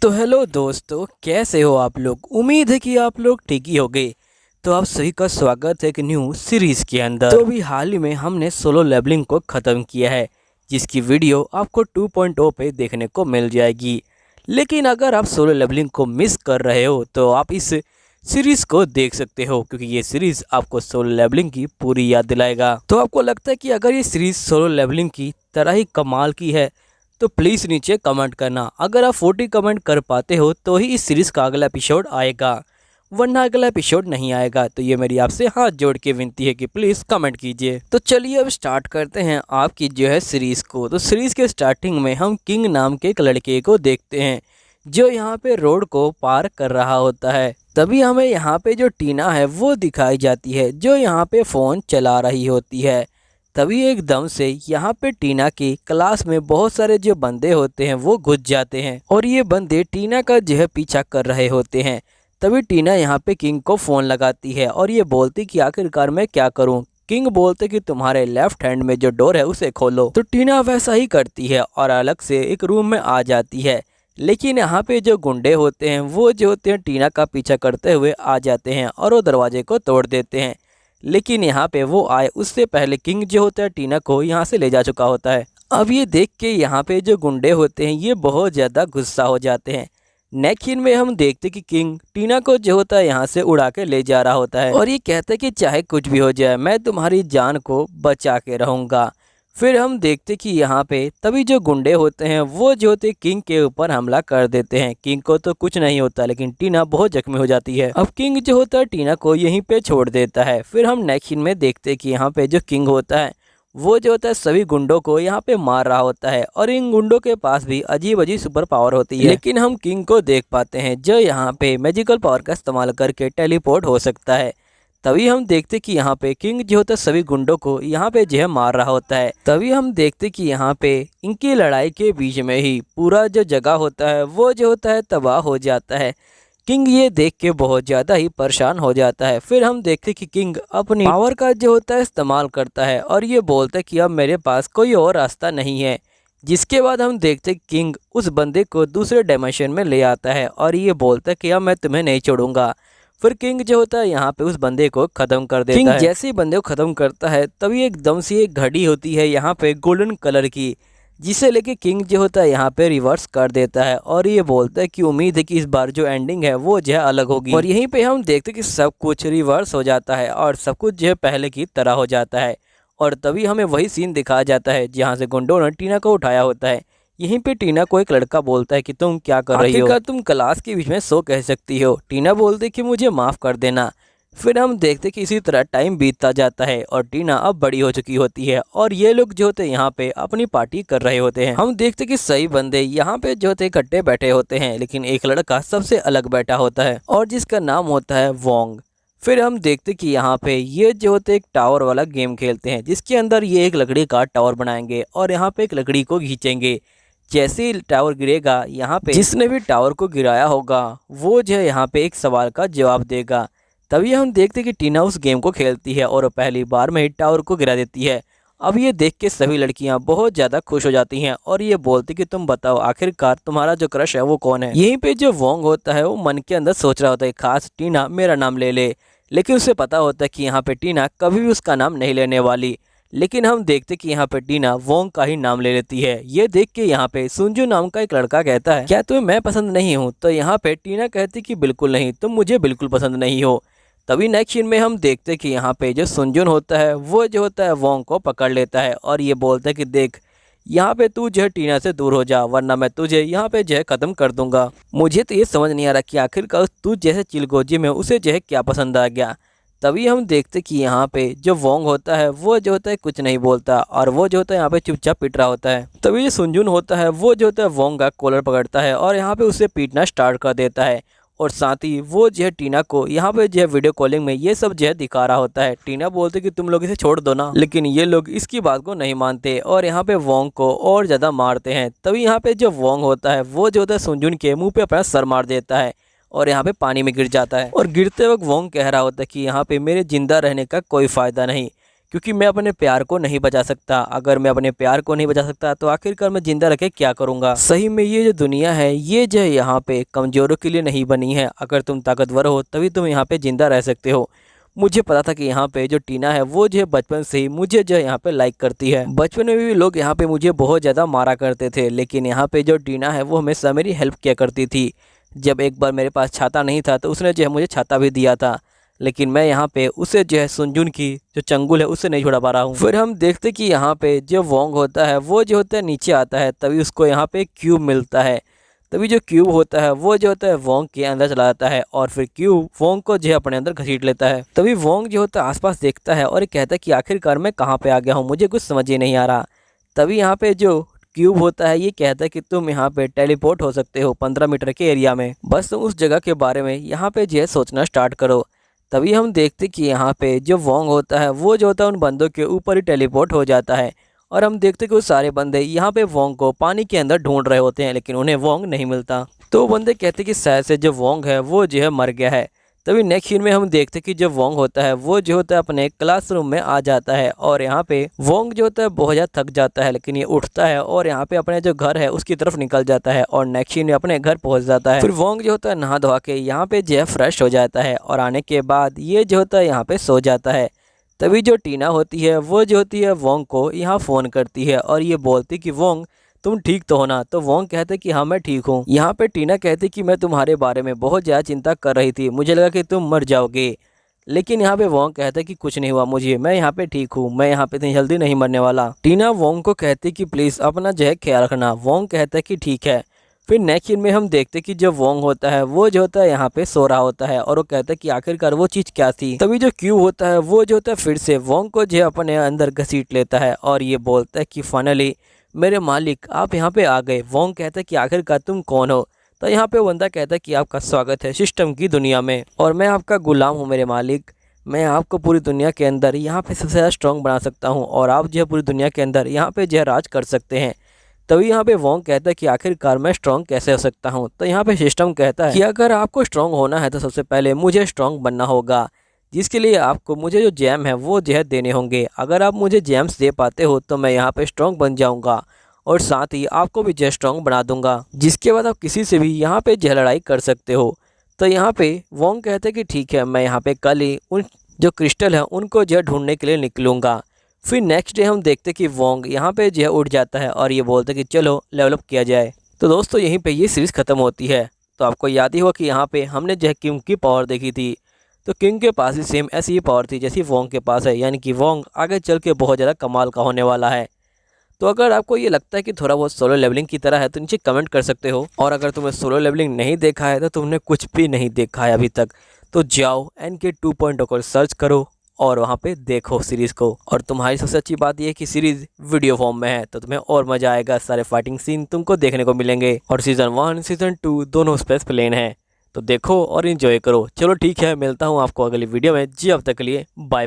तो हेलो दोस्तों, कैसे हो आप लोग। उम्मीद है कि आप लोग ठीक ही होंगे। तो आप सभी का स्वागत है एक न्यू सीरीज़ के अंदर। तो अभी हाल ही में हमने सोलो लेवलिंग को ख़त्म किया है, जिसकी वीडियो आपको 2.0 पे देखने को मिल जाएगी। लेकिन अगर आप सोलो लेवलिंग को मिस कर रहे हो तो आप इस सीरीज़ को देख सकते हो, क्योंकि ये सीरीज़ आपको सोलो लेवलिंग की पूरी याद दिलाएगा। तो आपको लगता है कि अगर ये सीरीज़ सोलो लेवलिंग की तरह ही कमाल की है तो प्लीज़ नीचे कमेंट करना। अगर आप 40 कमेंट कर पाते हो तो ही इस सीरीज़ का अगला एपिसोड आएगा, वरना अगला एपिसोड नहीं आएगा। तो ये मेरी आपसे हाथ जोड़ के विनती है कि प्लीज़ कमेंट कीजिए। तो चलिए अब स्टार्ट करते हैं आपकी जो है सीरीज़ को। तो सीरीज़ के स्टार्टिंग में हम किंग नाम के एक लड़के को देखते हैं जो यहाँ पे रोड को पार कर रहा होता है। तभी हमें यहाँ पे जो टीना है वो दिखाई जाती है, जो यहाँ पे फ़ोन चला रही होती है। तभी एकदम से यहाँ पे टीना की क्लास में बहुत सारे जो बंदे होते हैं वो घुस जाते हैं और ये बंदे टीना का जो है पीछा कर रहे होते हैं। तभी टीना यहाँ पे किंग को फ़ोन लगाती है और ये बोलती कि आखिरकार मैं क्या करूँ। किंग बोलते कि तुम्हारे लेफ्ट हैंड में जो डोर है उसे खोलो। तो टीना वैसा ही करती है और अलग से एक रूम में आ जाती है। लेकिन यहाँ पे जो गुंडे होते हैं वो जो होते हैं टीना का पीछा करते हुए आ जाते हैं और वो दरवाजे को तोड़ देते हैं। लेकिन यहाँ पे वो आए उससे पहले किंग जो होता है टीना को यहाँ से ले जा चुका होता है। अब ये देख के यहाँ पे जो गुंडे होते हैं ये बहुत ज़्यादा गुस्सा हो जाते हैं। नेक्स्ट सीन में हम देखते कि किंग टीना को जो होता है यहाँ से उड़ा के ले जा रहा होता है और ये कहता है कि चाहे कुछ भी हो जाए मैं तुम्हारी जान को बचा के रहूँगा। फिर हम देखते कि यहाँ पे तभी जो गुंडे होते हैं वो जो होते किंग के ऊपर हमला कर देते हैं। किंग को तो कुछ नहीं होता लेकिन टीना बहुत जख्मी हो जाती है। अब किंग जो होता है टीना को यहीं पे छोड़ देता है। फिर हम नेक्स्ट सीन में देखते कि यहाँ पे जो किंग होता है वो जो होता है सभी गुंडों को यहाँ पे मार रहा होता है और इन गुंडों के पास भी अजीब अजीब सुपर पावर होती है। लेकिन हम किंग को देख पाते हैं जो यहाँ पे मैजिकल पावर का इस्तेमाल करके टेलीपोर्ट हो सकता है। तभी हम देखते कि यहाँ पे किंग जो होता है सभी गुंडों को यहाँ पे जो है मार रहा होता है। तभी हम देखते कि यहाँ पे इनकी लड़ाई के बीच में ही पूरा जो जगह होता है वो जो होता है तबाह हो जाता है। किंग ये देख के बहुत ज़्यादा ही परेशान हो जाता है। फिर हम देखते कि किंग अपनी पावर का जो होता है इस्तेमाल करता है और ये बोलता है कि अब मेरे पास कोई और रास्ता नहीं है। जिसके बाद हम देखते किंग उस बंदे को दूसरे डायमेंशन में ले आता है और ये बोलता है कि अब मैं तुम्हें नहीं छोड़ूंगा। फिर किंग जो होता है यहाँ पे उस बंदे को ख़त्म कर देता है। किंग जैसे ही बंदे को ख़त्म करता है तभी एकदम से एक घड़ी होती है यहाँ पे गोल्डन कलर की, जिसे लेके किंग जो होता है यहाँ पे रिवर्स कर देता है और ये बोलता है कि उम्मीद है कि इस बार जो एंडिंग है वो जो है अलग होगी। और यहीं पे हम देखते हैं कि सब कुछ रिवर्स हो जाता है और सब कुछ जो है पहले की तरह हो जाता है। और तभी हमें वही सीन दिखाया जाता है जहाँ से गुंडों ने टीना को उठाया होता है। यहीं पे टीना को एक लड़का बोलता है कि तुम क्या कर रही हो, तुम क्लास के बीच में सो कह सकती हो। टीना बोलती कि मुझे माफ़ कर देना। फिर हम देखते कि इसी तरह टाइम बीतता जाता है और टीना अब बड़ी हो चुकी होती है और ये लोग जो होते हैं यहाँ पे अपनी पार्टी कर रहे होते हैं। हम देखते कि सही बंदे यहाँ पे जो होते इकट्ठे बैठे होते हैं, लेकिन एक लड़का सबसे अलग बैठा होता है और जिसका नाम होता है वोंग। फिर हम देखते कि यहाँ पे ये जो होते एक टावर वाला गेम खेलते हैं, जिसके अंदर ये एक लकड़ी का टावर बनाएंगे और यहाँ पे एक लकड़ी को खींचेंगे। जैसे ही टावर गिरेगा यहाँ पे जिसने भी टावर को गिराया होगा वो जो है यहाँ पे एक सवाल का जवाब देगा। तभी हम देखते कि टीना उस गेम को खेलती है और पहली बार में ही टावर को गिरा देती है। अब ये देख के सभी लड़कियां बहुत ज़्यादा खुश हो जाती हैं और ये बोलती कि तुम बताओ आखिरकार तुम्हारा जो क्रश है वो कौन है। यहीं पे जो वोंग होता है वो मन के अंदर सोच रहा होता है खास टीना मेरा नाम ले ले, लेकिन उसे पता होता है कि यहाँ पे टीना कभी भी उसका नाम नहीं लेने वाली। लेकिन हम देखते कि यहाँ पे टीना वोंग का ही नाम ले लेती है। ये देख के यहाँ पे सुंजू नाम का एक लड़का कहता है क्या तुम्हें मैं पसंद नहीं हूँ। तो यहाँ पे टीना कहती कि बिल्कुल नहीं, तुम मुझे बिल्कुल पसंद नहीं हो। तभी नेक्स्ट सीन में हम देखते कि यहाँ पे जो सुंजुन होता है वो जो होता है वोंग को पकड़ लेता है और ये बोलता है कि देख यहाँ पे तू जो है टीना से दूर हो जा, वरना मैं तुझे यहाँ पे जो है ख़त्म कर दूंगा। मुझे तो ये समझ नहीं आ रहा कि आखिरकार तू जैसे चिलगोजी में उसे जो है क्या पसंद आ गया। तभी हम देखते कि यहाँ पे जो वोंग होता है वो जो होता है कुछ नहीं बोलता और वो जो होता है यहाँ पे चुपचाप पीट रहा होता है। तभी जो सुंजुन होता है वो जो होता है वोंग का कॉलर पकड़ता है और यहाँ पे उसे पीटना स्टार्ट कर देता है और साथ ही वो जो है टीना को यहाँ पे जो है वीडियो कॉलिंग में ये सब जो है दिखा रहा होता है। टीना बोलते कि तुम लोग इसे छोड़ दो ना, लेकिन ये लोग इसकी बात को नहीं मानते और यहाँ पे वोंग को और ज़्यादा मारते हैं। तभी यहाँ पे जो वोंग होता है वो जो होता है सुंजुन के मुँह पे अपना सर मार देता है और यहाँ पे पानी में गिर जाता है। और गिरते वक्त वोंग कह रहा होता है कि यहाँ पे मेरे जिंदा रहने का कोई फ़ायदा नहीं, क्योंकि मैं अपने प्यार को नहीं बचा सकता। अगर मैं अपने प्यार को नहीं बचा सकता तो आखिरकार मैं जिंदा रह के क्या करूँगा। सही में ये जो दुनिया है ये जो यहाँ पे कमज़ोरों के लिए नहीं बनी है। अगर तुम ताकतवर हो तभी तुम यहाँ पे जिंदा रह सकते हो। मुझे पता था कि यहाँ पे जो टीना है वो जो है बचपन से ही मुझे जो यहाँ पे लाइक करती है। बचपन में भी लोग यहाँ पे मुझे बहुत ज़्यादा मारा करते थे, लेकिन यहाँ पे जो टीना है वो हमेशा मेरी हेल्प किया करती थी। जब एक बार मेरे पास छाता नहीं था तो उसने जो है मुझे छाता भी दिया था, लेकिन मैं यहाँ पे उसे जो है सुनजुन की जो चंगुल है उससे नहीं छुड़ा पा रहा हूँ। फिर हम देखते कि यहाँ पे जो वोंग होता है वो जो होता है नीचे आता है, तभी उसको यहाँ पे क्यूब मिलता है। तभी जो क्यूब होता है वो जो होता है वोंग के अंदर चला जाता है और फिर क्यूब वोंग को जो है अपने अंदर घसीट लेता है। तभी वोंग जो होता है आसपास देखता है और कहता है कि आखिरकार मैं कहाँ पे आ गया हूँ, मुझे कुछ समझ ही नहीं आ रहा। तभी यहाँ पे जो क्यूब होता है ये कहता है कि तुम यहाँ पे टेलीपोर्ट हो सकते हो 15 मीटर के एरिया में, बस तुम उस जगह के बारे में यहाँ पे जो है सोचना स्टार्ट करो। तभी हम देखते कि यहाँ पे जो वोंग होता है वो जो होता है उन बंदों के ऊपर ही टेलीपोर्ट हो जाता है और हम देखते कि वो सारे बंदे यहाँ पे वोंग को पानी के अंदर ढूंढ रहे होते हैं, लेकिन उन्हें वोंग नहीं मिलता। तो वो बंदे कहते कि शायद से जो वोंग है वो जो है मर गया है। तभी नेक्स्ट सीन में हम देखते कि जो वोंग होता है वो जो होता है अपने क्लासरूम में आ जाता है और यहाँ पे वोंग जो होता है बहुत ज़्यादा थक जाता है, लेकिन ये उठता है और यहाँ पे अपने जो घर है उसकी तरफ निकल जाता है और नेक्स्ट सीन में अपने घर पहुँच जाता है। फिर वोंग जो होता है नहा धोवा के यहाँ पे जो है फ्रेश हो जाता है और आने के बाद ये जो होता है यहाँ पे सो जाता है। तभी जो टीना होती है वो जो होती है वोंग को यहाँ फ़ोन करती है और ये बोलती कि वोंग तुम ठीक तो हो ना। तो वोंग कहते कि हाँ मैं ठीक हूँ। यहाँ पे टीना कहती कि मैं तुम्हारे बारे में बहुत ज़्यादा चिंता कर रही थी, मुझे लगा कि तुम मर जाओगे, लेकिन यहाँ पे वोंग कहता है कि कुछ नहीं हुआ मुझे, मैं यहाँ पे ठीक हूँ, मैं यहाँ पे इतनी जल्दी नहीं मरने वाला। टीना वोंग को कहती कि प्लीज़ अपना जो है ख्याल रखना। वोंग कहता है कि ठीक है। फिर नेक्स्ट सीन में हम देखते कि जो वोंग होता है वो जो होता है यहाँ पे सो रहा होता है और वो कहता है कि आखिरकार वो चीज़ क्या थी। तभी जो क्यूब होता है वो जो होता है फिर से वोंग को जो अपने अंदर घसीट लेता है और ये बोलता है कि फाइनली मेरे मालिक आप यहाँ पे आ गए। वोंग कहता है कि आखिरकार तुम कौन हो। तो यहाँ पे बंदा कहता है कि आपका स्वागत है सिस्टम की दुनिया में और मैं आपका गुलाम हूँ मेरे मालिक। मैं आपको पूरी दुनिया के अंदर यहाँ पे सबसे ज़्यादा स्ट्रॉन्ग बना सकता हूँ और आप जो है पूरी दुनिया के अंदर यहाँ पे जो है राज कर सकते हैं। तभी यहाँ पे वोंग कहता है कि आखिरकार मैं स्ट्रॉन्ग कैसे हो सकता हूँ। तो यहाँ पे सिस्टम कहता है कि अगर आपको स्ट्रॉन्ग होना है तो सबसे पहले मुझे स्ट्रॉन्ग बनना होगा, जिसके लिए आपको मुझे जो जैम है वो जो है देने होंगे। अगर आप मुझे जैम्स दे पाते हो तो मैं यहाँ पे स्ट्रॉन्ग बन जाऊँगा और साथ ही आपको भी जो स्ट्रॉन्ग बना दूंगा, जिसके बाद आप किसी से भी यहाँ पे जो लड़ाई कर सकते हो। तो यहाँ पे वोंग कहते हैं कि ठीक है मैं यहाँ पे कल ही उन जो क्रिस्टल है उनको जो ढूंढने के लिए निकलूँगा। फिर नेक्स्ट डे हम देखते कि वोंग यहाँ पे जो है उठ जाता है और ये बोलते कि चलो लेवलअप किया जाए। तो दोस्तों यहीं पे ये सीरीज़ ख़त्म होती है। तो आपको याद ही होगा कि यहाँ पे हमने जो है किंग की पावर देखी थी। तो किंग के पास भी सेम ऐसी ही पावर थी जैसी वोंग के पास है, यानी कि वोंग आगे चल के बहुत ज़्यादा कमाल का होने वाला है। तो अगर आपको ये लगता है कि थोड़ा बहुत सोलो लेवलिंग की तरह है तो नीचे कमेंट कर सकते हो। और अगर तुम्हें सोलो लेवलिंग नहीं देखा है तो तुमने कुछ भी नहीं देखा है अभी तक, तो जाओ NK 2.0 को सर्च करो और वहाँ पे देखो सीरीज़ को। और तुम्हारी सबसे अच्छी बात यह है कि सीरीज़ वीडियो फॉर्म में है तो तुम्हें और मज़ा आएगा। सारे फाइटिंग सीन तुमको देखने को मिलेंगे और सीज़न 1 सीज़न 2 दोनों स्पेस प्लेन है। तो देखो और इन्जॉय करो। चलो ठीक है, मिलता हूँ आपको अगली वीडियो में। जी अब तक के लिए बाय बाय।